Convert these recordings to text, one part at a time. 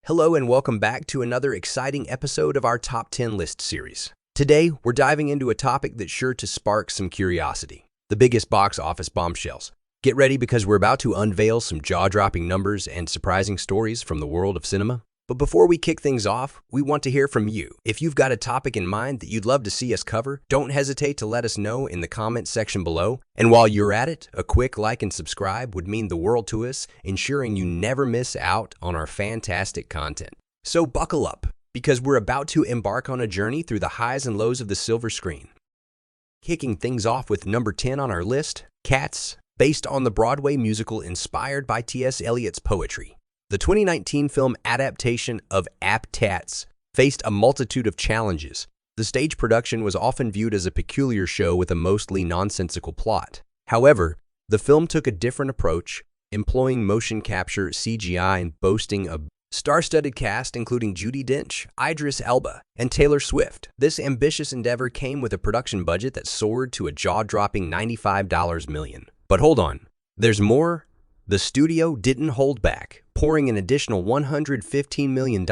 Hello and welcome back to another exciting episode of our Top 10 List series. Today, we're diving into a topic that's sure to spark some curiosity: the biggest box office bombshells. Get ready because we're about to unveil some jaw-dropping numbers and surprising stories from the world of cinema. But before we kick things off, we want to hear from you. If you've got a topic in mind that you'd love to see us cover, don't hesitate to let us know in the comments section below. And while you're at it, a quick like and subscribe would mean the world to us, ensuring you never miss out on our fantastic content. So buckle up, because we're about to embark on a journey through the highs and lows of the silver screen. Kicking things off with number 10 on our list, Cats, based on the Broadway musical inspired by T.S. Eliot's poetry. The 2019 film adaptation of Cats faced a multitude of challenges. The stage production was often viewed as a peculiar show with a mostly nonsensical plot. However, the film took a different approach, employing motion capture, CGI, and boasting a star-studded cast including Judi Dench, Idris Elba, and Taylor Swift. This ambitious endeavor came with a production budget that soared to a jaw-dropping $95 million. But hold on, there's more. The studio didn't hold back, pouring an additional $115 million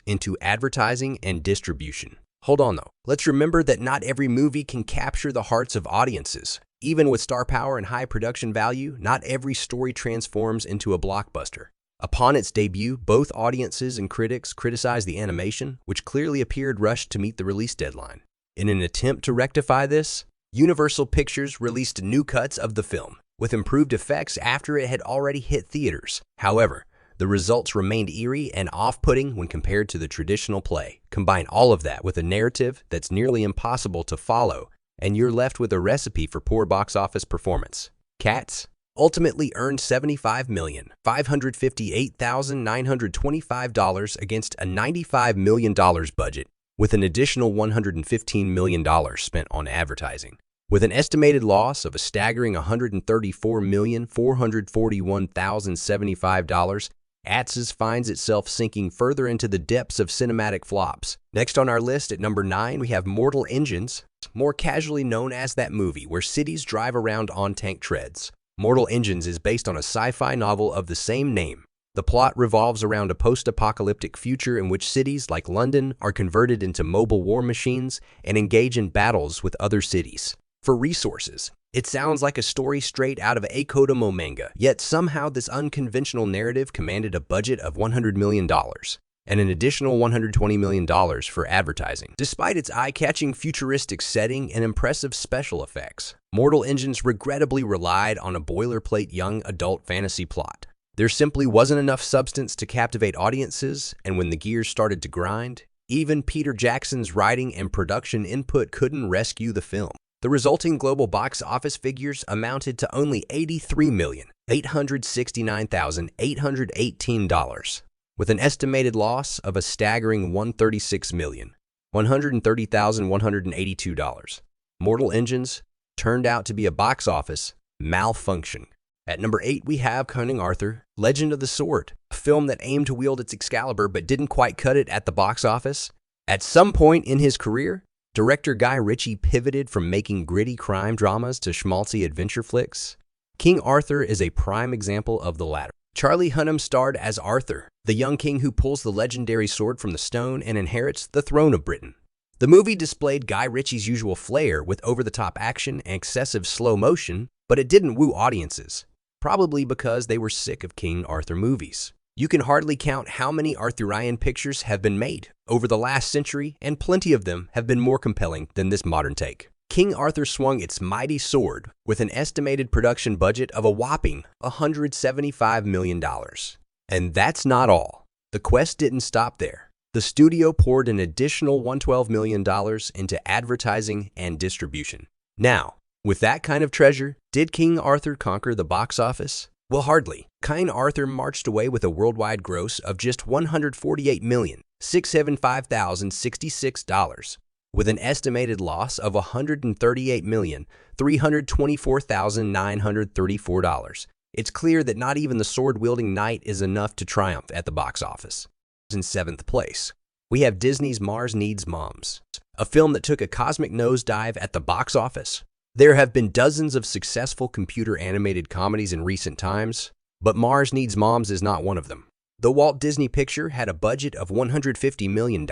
into advertising and distribution. Hold on though, let's remember that not every movie can capture the hearts of audiences. Even with star power and high production value, not every story transforms into a blockbuster. Upon its debut, both audiences and critics criticized the animation, which clearly appeared rushed to meet the release deadline. In an attempt to rectify this, Universal Pictures released new cuts of the film, with improved effects after it had already hit theaters. However, the results remained eerie and off-putting when compared to the traditional play. Combine all of that with a narrative that's nearly impossible to follow, and you're left with a recipe for poor box office performance. Cats ultimately earned $75,558,925 against a $95 million budget, with an additional $115 million spent on advertising. With an estimated loss of a staggering $134,441,075, Cats finds itself sinking further into the depths of cinematic flops. Next on our list at number 9, we have Mortal Engines, more casually known as that movie where cities drive around on tank treads. Mortal Engines is based on a sci-fi novel of the same name. The plot revolves around a post-apocalyptic future in which cities like London are converted into mobile war machines and engage in battles with other cities for resources. It sounds like a story straight out of a Kodomo manga, yet somehow this unconventional narrative commanded a budget of $100 million and an additional $120 million for advertising. Despite its eye-catching futuristic setting and impressive special effects, Mortal Engines regrettably relied on a boilerplate young adult fantasy plot. There simply wasn't enough substance to captivate audiences, and when the gears started to grind, even Peter Jackson's writing and production input couldn't rescue the film. The resulting global box office figures amounted to only $83,869,818, with an estimated loss of a staggering $136,130,182. Mortal Engines turned out to be a box office malfunction. At number 8, we have King Arthur, Legend of the Sword, a film that aimed to wield its Excalibur but didn't quite cut it at the box office. At some point in his career, director Guy Ritchie pivoted from making gritty crime dramas to schmaltzy adventure flicks. King Arthur is a prime example of the latter. Charlie Hunnam starred as Arthur, the young king who pulls the legendary sword from the stone and inherits the throne of Britain. The movie displayed Guy Ritchie's usual flair with over-the-top action and excessive slow motion, but it didn't woo audiences, probably because they were sick of King Arthur movies. You can hardly count how many Arthurian pictures have been made over the last century, and plenty of them have been more compelling than this modern take. King Arthur swung its mighty sword with an estimated production budget of a whopping $175 million. And that's not all. The quest didn't stop there. The studio poured an additional $112 million into advertising and distribution. Now, with that kind of treasure, did King Arthur conquer the box office? Well, hardly. King Arthur marched away with a worldwide gross of just $148,675,066, with an estimated loss of $138,324,934. It's clear that not even the sword-wielding knight is enough to triumph at the box office. In 7th place, we have Disney's Mars Needs Moms, a film that took a cosmic nosedive at the box office. There have been dozens of successful computer-animated comedies in recent times, but Mars Needs Moms is not one of them. The Walt Disney Picture had a budget of $150 million,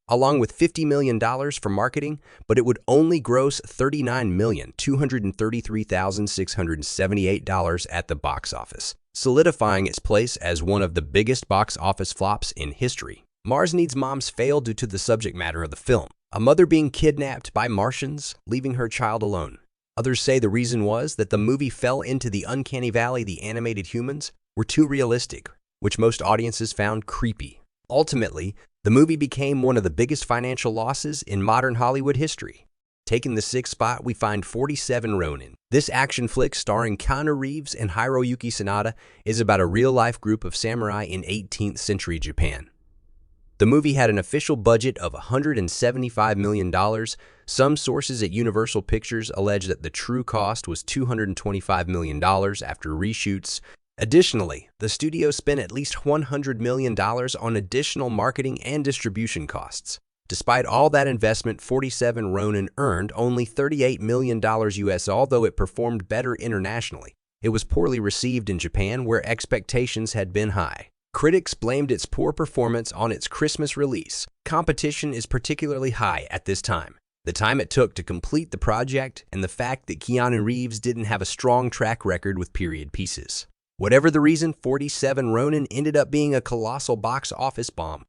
along with $50 million for marketing, but it would only gross $39,233,678 at the box office, solidifying its place as one of the biggest box office flops in history. Mars Needs Moms failed due to the subject matter of the film, a mother being kidnapped by Martians, leaving her child alone. Others say the reason was that the movie fell into the uncanny valley. The animated humans were too realistic, which most audiences found creepy. Ultimately, the movie became one of the biggest financial losses in modern Hollywood history. Taking the sixth spot, we find 47 Ronin. This action flick starring Keanu Reeves and Hiroyuki Sanada is about a real-life group of samurai in 18th century Japan. The movie had an official budget of $175 million. Some sources at Universal Pictures allege that the true cost was $225 million after reshoots. Additionally, the studio spent at least $100 million on additional marketing and distribution costs. Despite all that investment, 47 Ronin earned only $38 million US, although it performed better internationally. It was poorly received in Japan, where expectations had been high. Critics blamed its poor performance on its Christmas release. Competition is particularly high at this time. The time it took to complete the project and the fact that Keanu Reeves didn't have a strong track record with period pieces. Whatever the reason, 47 Ronin ended up being a colossal box office bomb.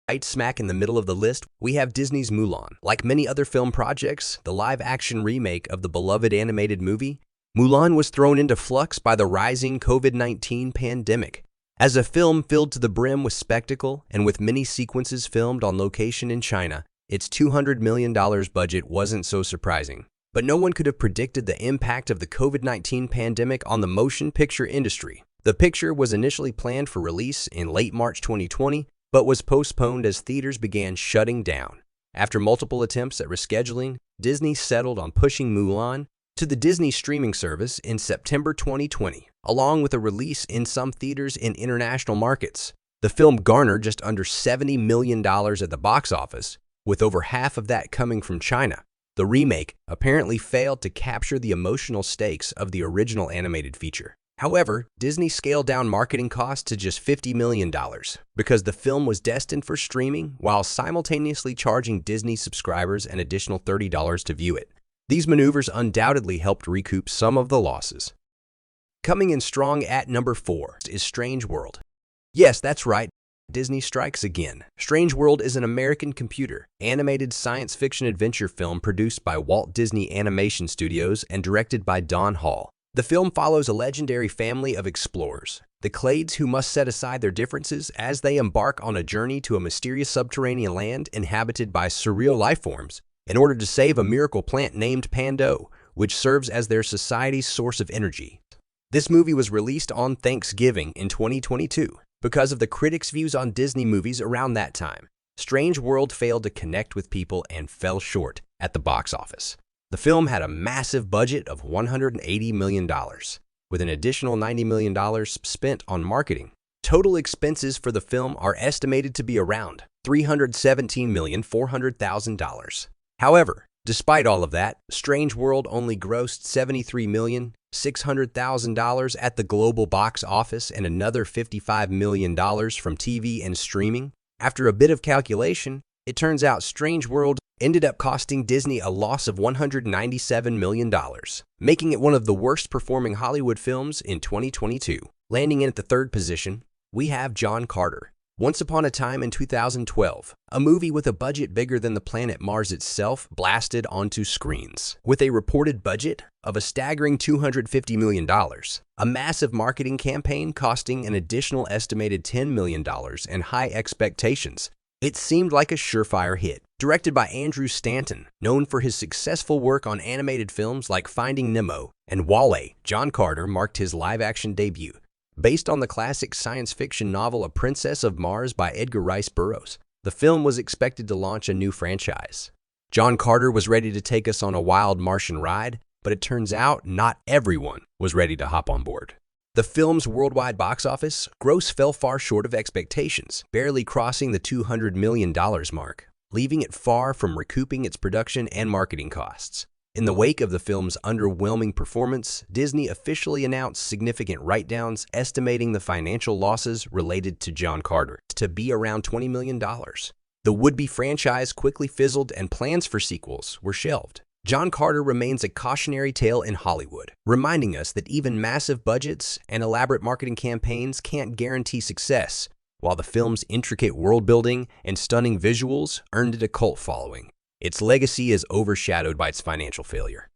Right smack in the middle of the list, we have Disney's Mulan. Like many other film projects, the live-action remake of the beloved animated movie, Mulan was thrown into flux by the rising COVID-19 pandemic. As a film filled to the brim with spectacle and with many sequences filmed on location in China, its $200 million budget wasn't so surprising. But no one could have predicted the impact of the COVID-19 pandemic on the motion picture industry. The picture was initially planned for release in late March 2020, but was postponed as theaters began shutting down. After multiple attempts at rescheduling, Disney settled on pushing Mulan to the Disney streaming service in September 2020, along with a release in some theaters in international markets. The film garnered just under $70 million at the box office, with over half of that coming from China. The remake apparently failed to capture the emotional stakes of the original animated feature. However, Disney scaled down marketing costs to just $50 million because the film was destined for streaming while simultaneously charging Disney subscribers an additional $30 to view it. These maneuvers undoubtedly helped recoup some of the losses. Coming in strong at number 4 is Strange World. Yes, that's right. Disney strikes again. Strange World is an American computer-animated science fiction adventure film produced by Walt Disney Animation Studios and directed by Don Hall. The film follows a legendary family of explorers, the Clades, who must set aside their differences as they embark on a journey to a mysterious subterranean land inhabited by surreal life forms in order to save a miracle plant named Pando, which serves as their society's source of energy. This movie was released on Thanksgiving in 2022. Because of the critics' views on Disney movies around that time, Strange World failed to connect with people and fell short at the box office. The film had a massive budget of $180 million, with an additional $90 million spent on marketing. Total expenses for the film are estimated to be around $317,400,000. However, despite all of that, Strange World only grossed $73,600,000 at the global box office and another $55 million from TV and streaming. After a bit of calculation, it turns out Strange World ended up costing Disney a loss of $197 million, making it one of the worst performing Hollywood films in 2022. Landing in at the third position, we have John Carter. Once Upon a Time in 2012, a movie with a budget bigger than the planet Mars itself blasted onto screens. With a reported budget of a staggering $250 million, a massive marketing campaign costing an additional estimated $10 million, and high expectations, it seemed like a surefire hit. Directed by Andrew Stanton, known for his successful work on animated films like Finding Nemo and Wall-E, John Carter marked his live-action debut. Based on the classic science fiction novel A Princess of Mars by Edgar Rice Burroughs, the film was expected to launch a new franchise. John Carter was ready to take us on a wild Martian ride, but it turns out not everyone was ready to hop on board. The film's worldwide box office gross fell far short of expectations, barely crossing the $200 million mark, leaving it far from recouping its production and marketing costs. In the wake of the film's underwhelming performance, Disney officially announced significant write-downs, estimating the financial losses related to John Carter to be around $20 million. The would-be franchise quickly fizzled and plans for sequels were shelved. John Carter remains a cautionary tale in Hollywood, reminding us that even massive budgets and elaborate marketing campaigns can't guarantee success, while the film's intricate world-building and stunning visuals earned it a cult following. Its legacy is overshadowed by its financial failure.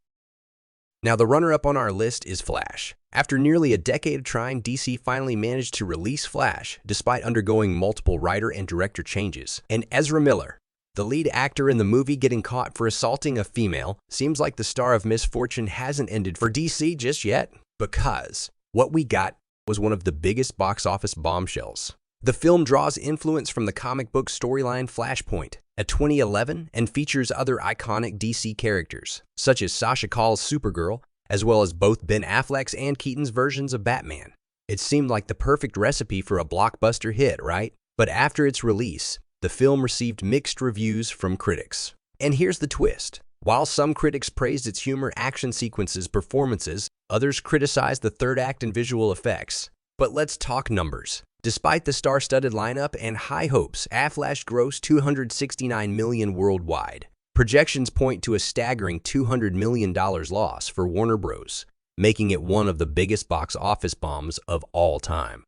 Now, the runner-up on our list is Flash. After nearly a decade of trying, DC finally managed to release Flash, despite undergoing multiple writer and director changes. And Ezra Miller, the lead actor in the movie getting caught for assaulting a female, seems like the star of misfortune hasn't ended for DC just yet, because what we got was one of the biggest box office bombshells. The film draws influence from the comic book storyline Flashpoint, a 2011, and features other iconic DC characters, such as Sasha Calle's Supergirl, as well as both Ben Affleck's and Keaton's versions of Batman. It seemed like the perfect recipe for a blockbuster hit, right? But after its release, the film received mixed reviews from critics. And here's the twist. While some critics praised its humor, action sequences, performances, others criticized the third act and visual effects. But let's talk numbers. Despite the star-studded lineup and high hopes, Flash grossed $269 million worldwide. Projections point to a staggering $200 million loss for Warner Bros., making it one of the biggest box office bombs of all time.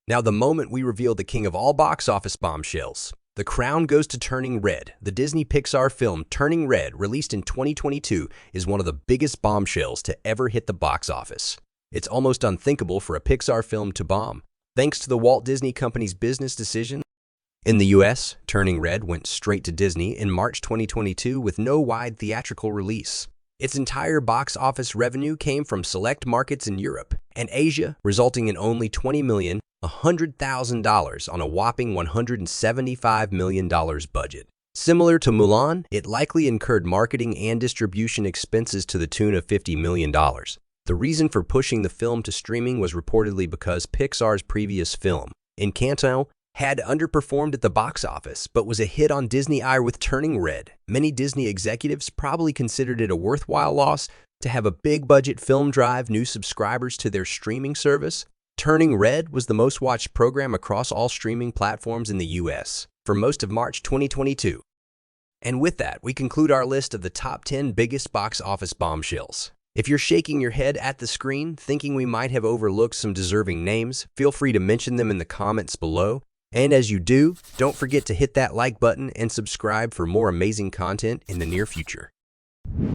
Now, the moment we reveal the king of all box office bombshells, the crown goes to Turning Red. The Disney Pixar film Turning Red, released in 2022, is one of the biggest bombshells to ever hit the box office. It's almost unthinkable for a Pixar film to bomb, thanks to the Walt Disney Company's business decision. In the US, Turning Red went straight to Disney in March 2022 with no wide theatrical release. Its entire box office revenue came from select markets in Europe and Asia, resulting in only $100,000 on a whopping $175 million budget. Similar to Mulan, it likely incurred marketing and distribution expenses to the tune of $50 million. The reason for pushing the film to streaming was reportedly because Pixar's previous film, Encanto, had underperformed at the box office, but was a hit on Disney Eye with Turning Red. Many Disney executives probably considered it a worthwhile loss to have a big-budget film drive new subscribers to their streaming service. Turning Red was the most-watched program across all streaming platforms in the US for most of March 2022. And with that, we conclude our list of the top 10 biggest box office bombshells. If you're shaking your head at the screen, thinking we might have overlooked some deserving names, feel free to mention them in the comments below. And as you do, don't forget to hit that like button and subscribe for more amazing content in the near future.